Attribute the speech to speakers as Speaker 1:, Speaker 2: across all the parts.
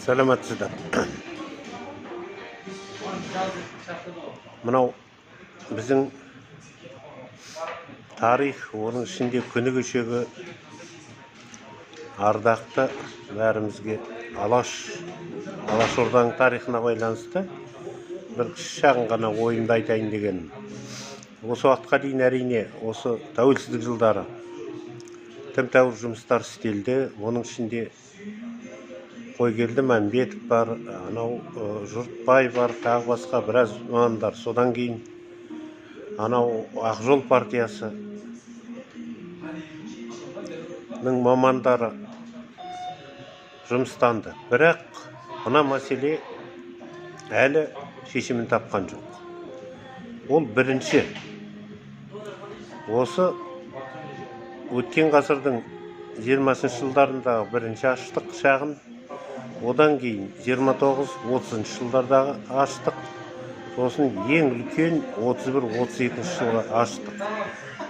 Speaker 1: Сәлеметсіздер. Мынау біздің тарих, оның ішінде күні кешегі ардақты бәрімізге Алашорданың тарихына байланысты бір шағын ғана ойымды айтайын дегенім. Осы уақытқа дейін әрине осы тәуелсіздік жылдары тәуір жұмыстар істелді. Оның ішінде Қойгелді Мәмбетов бар, анау Жұртбай бар, тағы басқа біраз мамандар. Содан кейін анау Ақжол партиясы мамандары жұмыстанды. Бірақ мына мәселе әлі шешімін тапқан жоқ. Ол бірінші, осы өткен ғасырдың 20-шы жылдарындағы бірінші аштық шағын, одан кейін 29-30 жылдардағы аштық, сосын ең үлкен 31-32 жылғы аштық.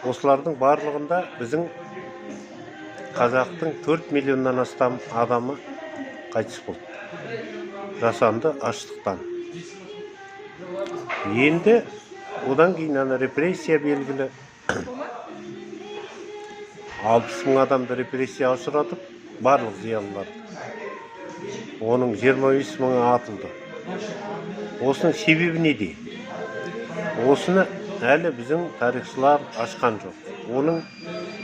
Speaker 1: Осылардың барлығында біздің қазақтың 4 миллионнан астам адамы қайтыс болды. Жасанды аштықтан. Енді одан кейін репрессия белгілі. 60 мың адамды репрессияға ұшыратып, барлық зиялыларды. Оның 25 мыңы атылды. Осының себебі неде? Осыны әлі біздің тарихшылар ашқан жоқ. Оның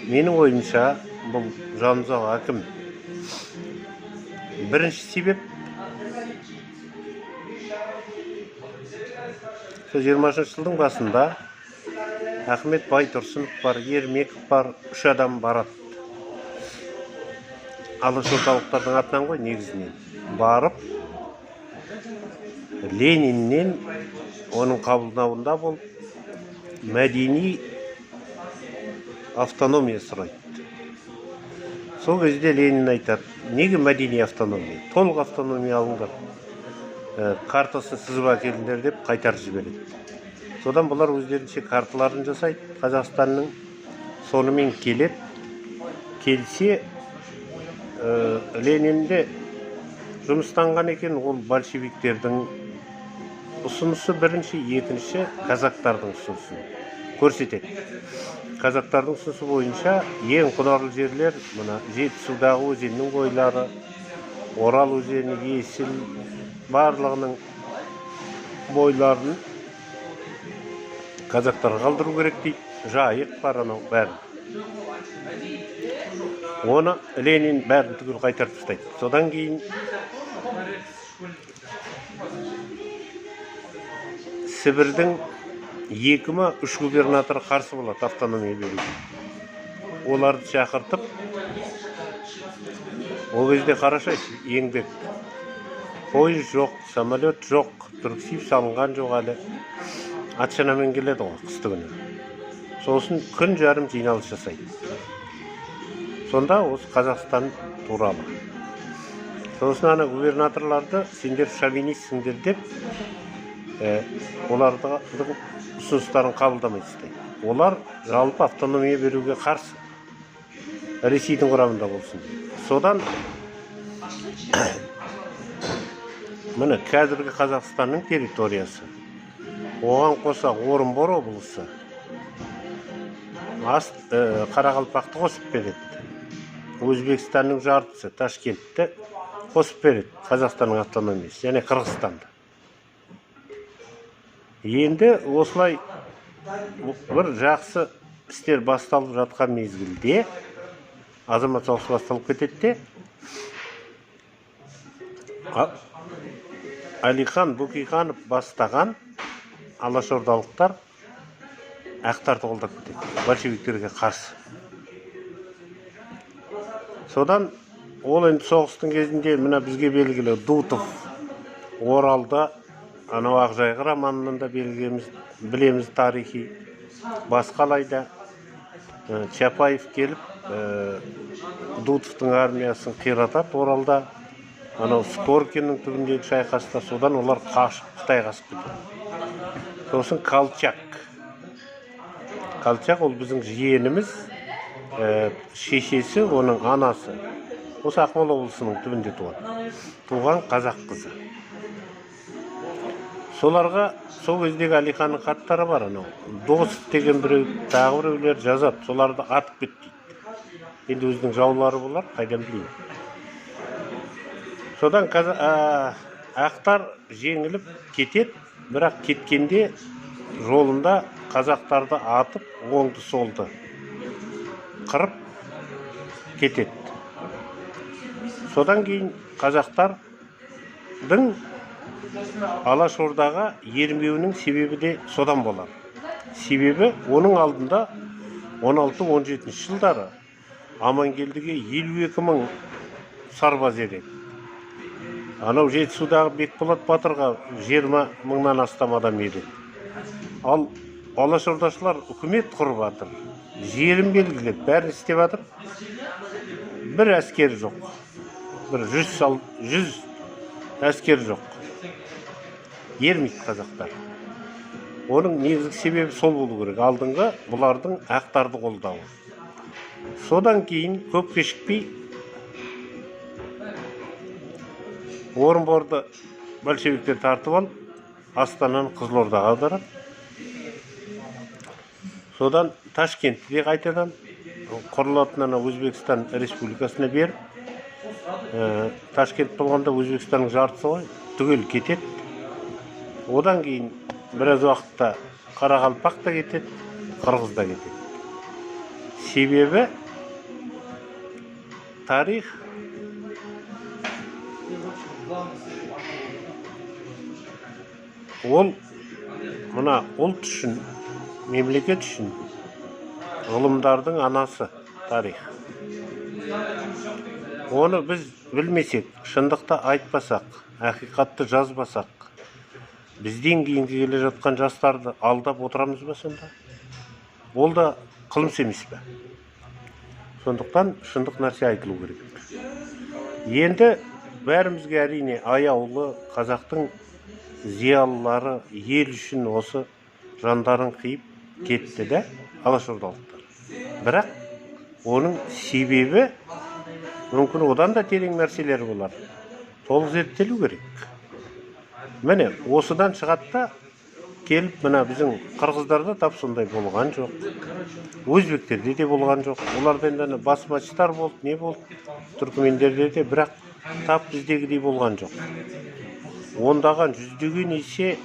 Speaker 1: менің ойымша бұл жанұзақ әкім. Бірінші себеп 20-шы жылдың басында Ахмет Байтұрсынов бар, Ермеков бар, 3 адам барады. Алашордалықтардың атынан ғой негізінен. Барып, Лениннен оның қабылдауында болып, мәдени автономия сұрайды. Сол кезде Ленин айтады, неге мәдени автономия? Толық автономия алыңдар. Картасын сызып әкеліңдер деп қайтарып жібереді. Содан бұлар өздерінше карталарын жасайды. Қазақстанның сонымен келеді. Келсе, Ленинде жұмыстанған екен, ол большевиктердің ұсынысы бірінші, екінші казактардың ұсынысын көрсетеді. Казактардың ұсынысы бойынша ең құнарлы жерлер мына Жетісудағы өзеннің бойлары, Орал өзені, Есіл барлығының бойларын қазақтарға қалдыру керек дейді. Жайық бар, анау бәрі. Оны Ленин бәрін түгел қайтарып тастайды. Содан кейін Сібірдің 2-3 губернаторы қарсы болады автономия беруге. Оларды шақыртып, ол кезде қарашайшы, еңбек. Пойыз жоқ, самолет жоқ, түрксиб салынған жоқ әлі. Атшанамен келеді ғой, қысты күні. Сосын күн жарым жиналыс жасайды. Сонда осы Қазақстан туралы. Сосын губернаторларды сендер шовинистсіңдер деп, олардың ұсыныстарын қабылдамай тастайды. Олар жалпы автономия беруге қарсы. Ресейдің құрамында болсын. Содан міне қазіргі Қазақстанның территориясы, оған қоса Орынбор облысы, Қарақалпақты қосып береді. Өзбекстанның жартысы Ташкентті қосып береді, Қазақстанның автономиясы, және Қырғызстанды. Енді осылай бір жақсы істер басталып жатқан мезгілде, азамат соғысы басталып кетеді. Әлихан Бөкейханов бастаған алашордалықтар ақтарды қолдап кетеді, большевиктерге қарсы. Содан ол енді соғыстың кезінде мына бізге белгілі Дутов Оралда, анау Ақжайық романынан да білеміз тарихи. Басқалайда Чапаев келіп, Дутовтың армиясын қиратады Оралда, анау Скоркиннің түбіндегі шайқаста. Содан олар қашып Қытайға асып кетеді. Сосын Колчак. Колчак ол біздің жиеніміз, шешесі, оның анасы осы Ақмола облысының түбінде туған қазақ қызы. Соларға сол кездегі Әлиханның хаттары бар, анау дос деген біреу, тағы біреулер жазады, соларды атып кет дейді. Енді өзінің жаулары болар, қайдан білейін. Содан ақтар жеңіліп кетеді, бірақ кеткенде жолында қазақтарды атып, оңды солды қырып кетеді. Содан кейін қазақтардың Алашордаға ермеуінің себебі де содан болар. Себебі оның алдында 16-17 жылдары Амангелдіге 52 мың сарбаз еді. Анау Жетісудағы Бекболат батырға 20 мыңнан астам адам еді. Ал Алашордашылар үкімет құрып жатыр, жерін белгілеп, бәрін істеп жатыр. Бір әскер жоқ, бір 100 әскер жоқ. Ермейді қазақтар. Оның негізгі себебі сол болу керек. Алдыңғы бұлардың ақтарды қолдауы. Содан кейін көп кешікпей Орынборды большевиктер тартып алып, Астананы Қызылордаға аударады. Содан Ташкентті де қайтадан құрылатын Өзбекстан республикасына беріп, Ташкент болғанда Өзбекстанның жартысы ғой, түгел кетеді. Одан кейін біраз уақытта Қарақалпақ та кетеді, Қырғыз да кетеді. Себебі тарих ол мына ұлт үшін, мемлекет үшін ғылымдардың анасы тарих. Оны біз білмесек, шындықты айтпасақ, ақиқатты жазбасақ, бізден кейінгі келе жатқан жастарды алдап отырамыз ба сонда? Ол да қылмыс емес пе? Сондықтан шындық нәрсе айтылу керек. Енді бәрімізге әрине аяулы қазақтың зиялылары ел үшін осы жандарын қиып кетті де, алашордалықтар. Бірақ оның себебі мүмкін одан да терең нәрселер болар. Толық зерттелу керек. Міне, осыдан шығатта келіп, мына біздің қырғыздарда тап сондай болған жоқ. Өзбектерде де болған жоқ. Оларда енді басмачтар болды, не болды? Түркмендерде де, бірақ тап біздегідей болған жоқ. Ондаған жүздеген есе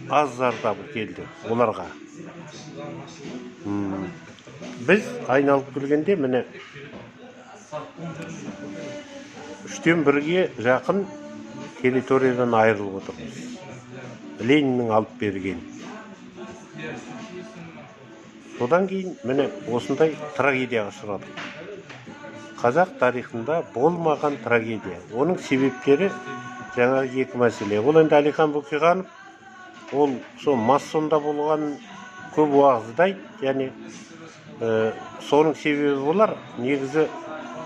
Speaker 1: аз зардабы келді оларға. Біз айналып келгенде міне 3-тен 1-ге жақын территориядан айырылып отырмыз. Лениннің алып берген. Содан кейін міне осындай трагедияға ұшырадық. Қазақ тарихында болмаған трагедия. Оның себептері жаңа екі мәселе. Ол енді Әлихан Бөкейханов, ол сол массонда болған көп уағыздайды, яғни соның себебі болар. Негізі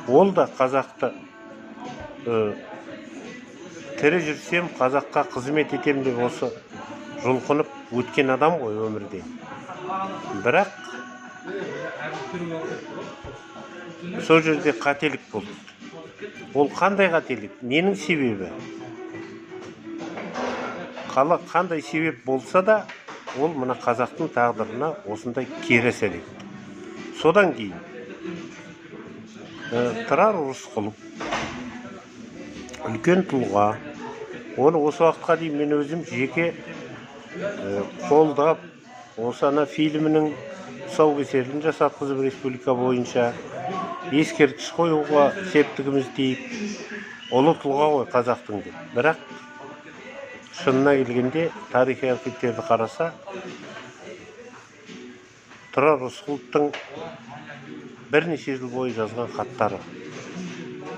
Speaker 1: ол да қазақты тірі жүрсем қазаққа қызмет етем деп осы жұлқынып өткен адам ғой өмірде. Бірақ сол жерде қателік болды. Ол қандай қателік? Ненің себебі? Қандай себеп болса да, ол мына қазақтың тағдырына осындай кері әсер етті. Содан кейін Тұрар Рысқұлов үлкен тұлға, оны осы уақытқа дейін мен өзім жеке қолдап, осы фильмінің тұсаукесерін жасатқызып республика бойынша ескерткіш қоюға септігіміз тиіп, ұлы тұлға ғой қазақтың деп. Бірақ шынына келгенде тарихи архивтерді қараса, Тұрар Рысқұловтың бірнеше жыл бойы жазған хаттары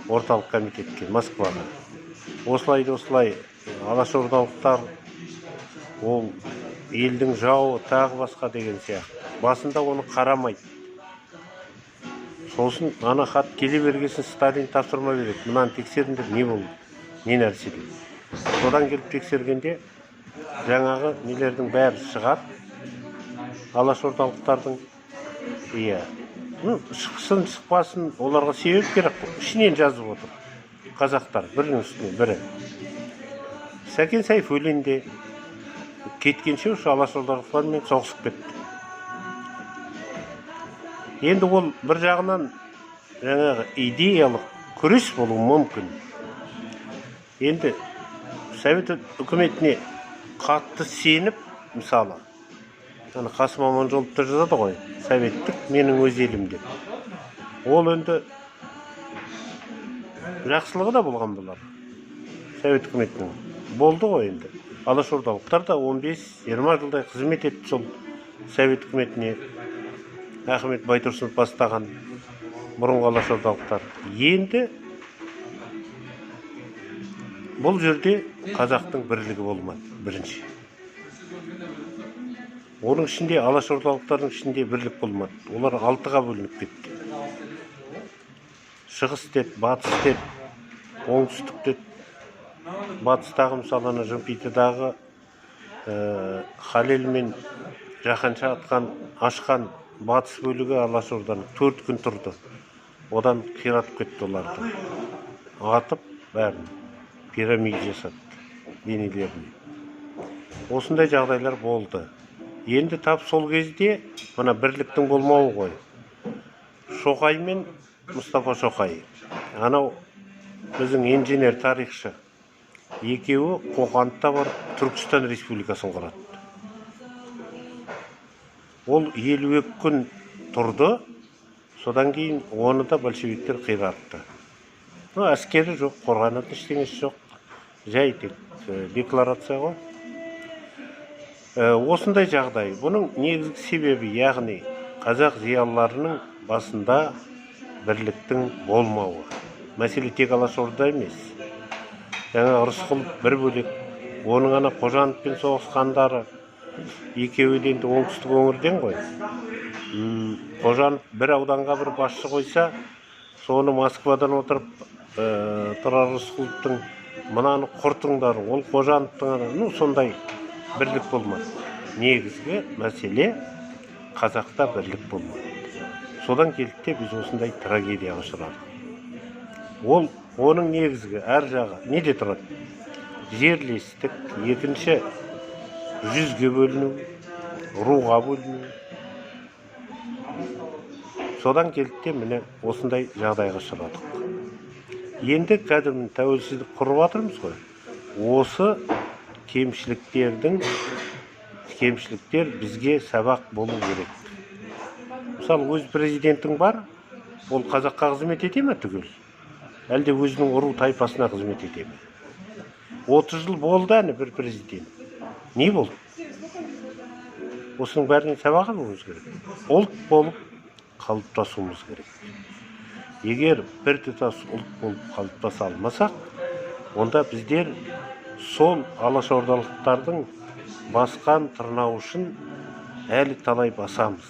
Speaker 1: орталық комитетке, Москваға. Осылай алашордалықтар ол елдің жауы, тағы басқа деген сияқты. Басында оны қарамайды. Сосын ана хат келе бергесін Сталин тапсырма береді. Мынаны тексеріңдер, не болды, не нәрсе дейді. Содан келіп тексергенде жаңағы нелердің бәрі шығар. Алашордалықтардың шықсын шықпасын оларға себеп керек қой. Ішінен жазып отыр қазақтар бірінің үстіне бірі. Сәкен Сайф өлеңде кеткенше осы алашордалықтармен соғысып кетті. Енді ол бір жағынан жаңағы идеялық күрес болуы мүмкін. Енді Совет үкіметіне қатты сеніп, мысалы, Қасым Аманжолов та жазады ғой, советтік менің өз елім деп. Ол енді жақсылығы да болған болар. Совет үкіметінің болды ғой енді. Алашордалықтар да 15-20 жылдай қызмет етті сол Совет үкіметіне. Ахмет Байтұрсынов бастаған бұрынғы алашордалықтар. Енді бұл жерде қазақтың бірлігі болмады, бірінші. Оның ішінде алашордалықтардың ішінде бірлік болмады. Олар 6-ға бөлініп кетті. Шығыс деп, батыс деп, оңтүстік деп. Батыстағы мысалы Жымпитыдағы Халел мен Жаһанша ашқан батыс бөлігі алашорданың 4 күн тұрды. Одан қиратып кетті оларды. Атып бәрін пирамид жасады денелеріне. Осындай жағдайлар болды. Енді тап сол кезде мына бірліктің болмауы ғой. Шоқай мен Мұстафа Шоқай. Анау біздің инженер тарихшы. Екеуі Қоқанта бар Түркістан Республикасын құрады. Ол 52 күн тұрды, содан кейін оны да большевиктер қиратты. Әскері жоқ, қорғанатын ештеңесі жоқ. Жай тек декларация ғой. Осындай жағдай. Бұның негізгі себебі, яғни қазақ зиялыларының басында бірліктің болмауы. Мәселе тек алашорда емес. Жаңа Рысқұл бір бөлек, оның ана Қожановпен соғысқандары екеуіден оңтүстік өңірден ғой. Қожанов бір ауданға бір басшы қойса, соны Москвадан отырып Тұрар Рысқұловтың мынаны құртыңдар, ол Қожановтың сондай бірлік болмады. Негізгі мәселе қазақта бірлік болмады. Содан келді біз осындай трагедияға ұшырадық. Оның негізгі әр жағы неде тұрады? Жерлестік, екінші жүзге бөліну, руға бөліну. Содан келді міне осындай жағдайға ұшырадық. Енді қазір тәуелсіздік құрып жатырмыз ғой. Осы кемшіліктер бізге сабақ болу керек. Мысалы, өз президентің бар, ол қазаққа қызмет ете ме түгел? Әлде өзінің ұру тайпасына қызмет ете ме? 30 жыл болды әне бір президент. Не болды? Осының бәрінен сабақ алуымыз керек. Ұлт болып қалыптасуымыз керек. Егер бір тұтас ұлт болып қалыптаса алмасақ, онда біздер сол алашордалықтардың басқан тырнау үшін әлі талай басамыз.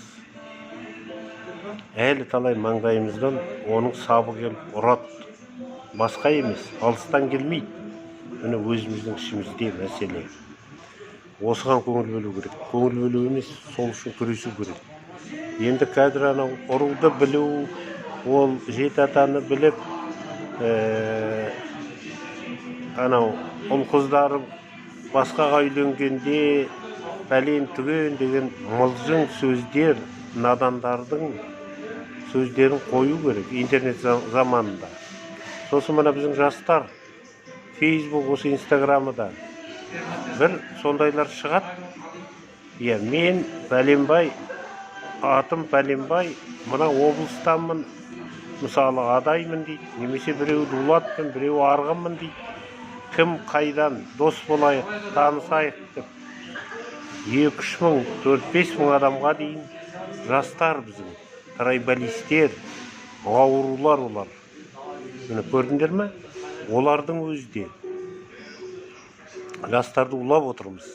Speaker 1: Әлі талай маңдайымыздан оның сабы келіп ұрады. Басқа емес, алыстан келмейді. Міне өзіміздің ішімізде мәселе. Осыған көңіл бөлу керек. Көңіл бөлу емес, сол үшін күресу керек. Енді қазір анау ұруды білу, ол жеті атаны біліп, анау ұл қыздары басқаға үйленгенде пәлен түген деген мылжың сөздер, надандардың сөздерін қою керек интернет заманында. Сосын мына біздің жастар Facebook, осы Инстаграмыда бір сондайлар шығады. Мен пәленбай, атым пәленбай, мына облыстамын, мысалы адаймын дейді, немесе біреу дулатпын, біреу арғынмын дейді. Кім қайдан дос болайық, танысайық деп 2-3 мың, 4-5 мың адамға дейін жастар біздің, трайбалистер, аурулар олар. Міне көрдіңдер ме? Олардың өзде жастарды улап отырмыз.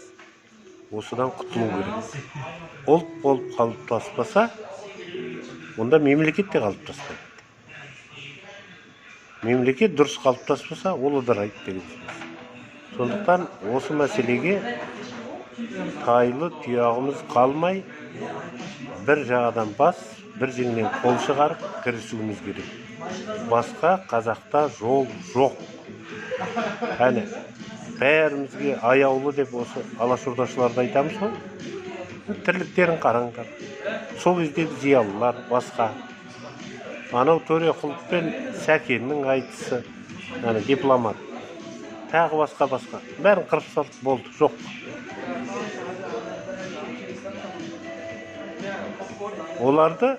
Speaker 1: Осыдан құтылу керек. Ұлт болып қалыптаспаса, онда мемлекет те қалыптаспайды. Мемлекет дұрыс қалыптаспаса, ол ыдырайды деген сөз. Сондықтан осы мәселеге тайлы тұяғымыз қалмай, бір жағадан бас, бір жеңнен қол шығарып кірісуіміз керек. Басқа қазақта жол жоқ. Әне, бәрімізге аяулы деп осы алашордашыларды айтамыз ғой. Тірліктерін қараңдар. Сол кездегі зиялылар басқа. Анау Төреқұлов пен Сәкеннің айтысы, дипломат. Тағы басқа. Бәрін қырып салып болды, жоқ. Оларды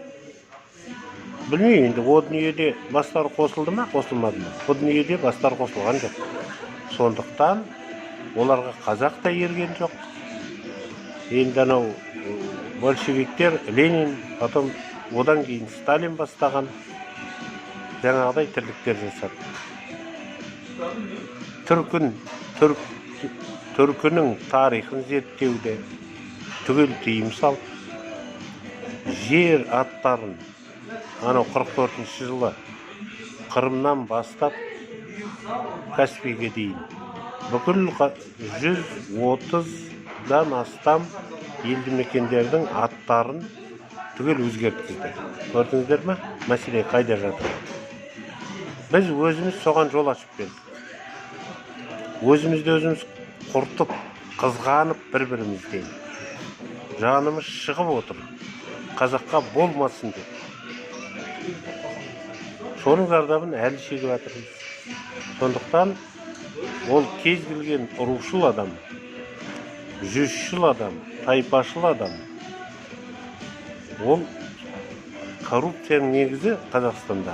Speaker 1: білмеймін, енді о дүниеде бастары қосылды ма, қосылмады ма? О дүниеде бастары қосылған жоқ. Сондықтан оларға қазақ та ерген жоқ. Енді анау большевиктер, Ленин, потом одан кейін Сталин бастаған жаңағыдай тірліктер жасады. Түркінің тарихын зерттеуде түгел тыйым салып, жер аттарын анау 44-ші жылы Қырымнан бастап Каспийге дейін бүкіл 130-дан астам елді мекендердің аттарын түгел өзгерткізді. Көрдіңіздер ме? Мәселе қайда жатыр? Біз өзіміз соған жол ашып бердік. Өзімізді өзіміз құртып, қызғанып бір-бірімізден. Жанымыз шығып отыр. Қазаққа болмасын деп. Соның зардабын әлі шегіп жатырмыз. Сондықтан ол кез келген рушыл адам, жүзшіл адам, тайпашыл адам, ол коррупцияның негізі Қазақстанда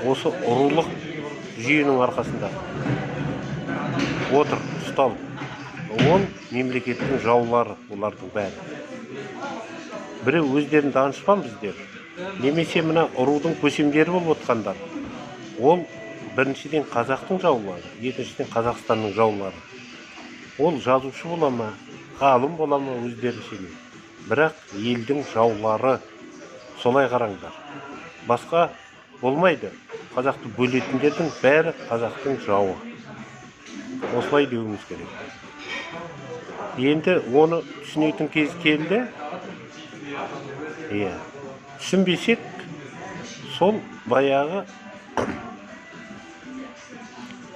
Speaker 1: осы ұрылық жүйенің арқасында отыр, ұсталып. Ол мемлекеттің жаулары, олардың бәрі. Бірі өздерін данышпан біздер, немесе мына ұрудың көсемдері болып отқандар. Ол біріншіден қазақтың жаулары, екіншіден Қазақстанның жаулары. Ол жазушы бола ма, ғалым бола ма өздерінше. Бірақ елдің жаулары, солай қараңдар. Басқа болмайды. Қазақты бөлетіндердің бәрі қазақтың жауы. Осылай деуіміз керек. Енді оны түсінетін кез келді. Түсінбесек, сол баяғы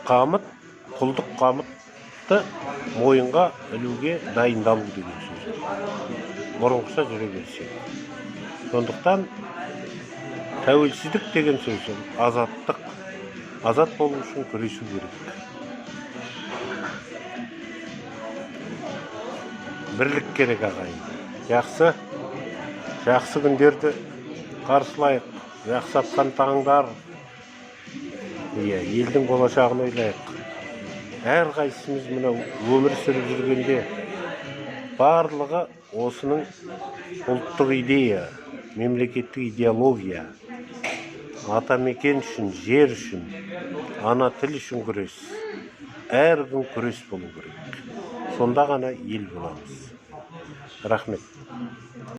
Speaker 1: қамыт, құлдық қамытты мойынға ілуге дайындалу деген сөз. Бұрынғыша жүре берсек. Сондықтан тәуелсіздік деген сөз, азаттық. Азат болу үшін күресу керек. Бірлік керек ағайын. Жақсы күндерді қарсылайық. Жақсы атқан таңдар. Елдің болашағын ойлайық. Әр қайсымыз мына өмір сүріп жүргенде барлығы осының ұлттық идея, мемлекеттік идеология, атамекен үшін, жер үшін, ана тіл үшін күрес. Әр күн күрес болу керек. Сонда ғана ел боламыз. Рахмет.